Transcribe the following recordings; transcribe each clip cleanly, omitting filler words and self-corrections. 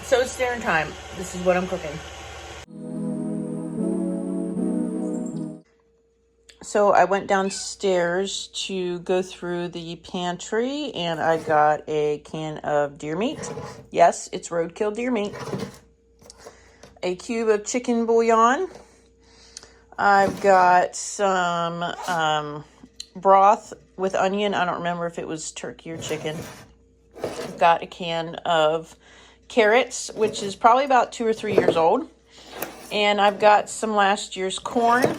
So it's dinner time. This is what I'm cooking. So I went downstairs to go through the pantry and I got a can of deer meat. Yes, it's roadkill deer meat. A cube of chicken bouillon. I've got some broth with onion. I don't remember if it was turkey or chicken. I've got a can of carrots, which is probably about 2 or 3 years old. And I've got some last year's corn.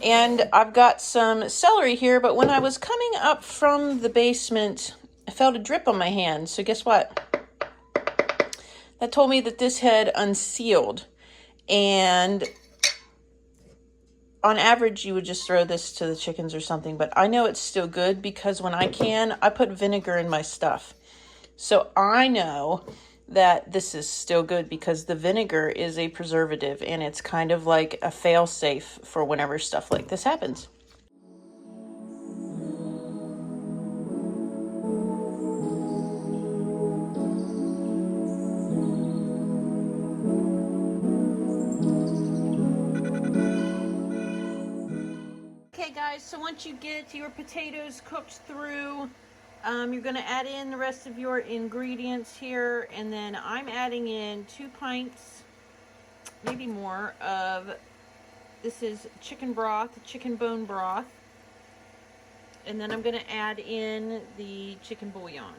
And I've got some celery here, but when I was coming up from the basement, I felt a drip on my hand. So guess what? That told me that this had unsealed. And on average, you would just throw this to the chickens or something, but I know it's still good because when I can, I put vinegar in my stuff. So I know that this is still good because the vinegar is a preservative and it's kind of like a fail-safe for whenever stuff like this happens. Okay guys, so once you get your potatoes cooked through, you're going to add in the rest of your ingredients here, and then I'm adding in 2 pints, maybe more, of, this is chicken broth, chicken bone broth, and then I'm going to add in the chicken bouillon.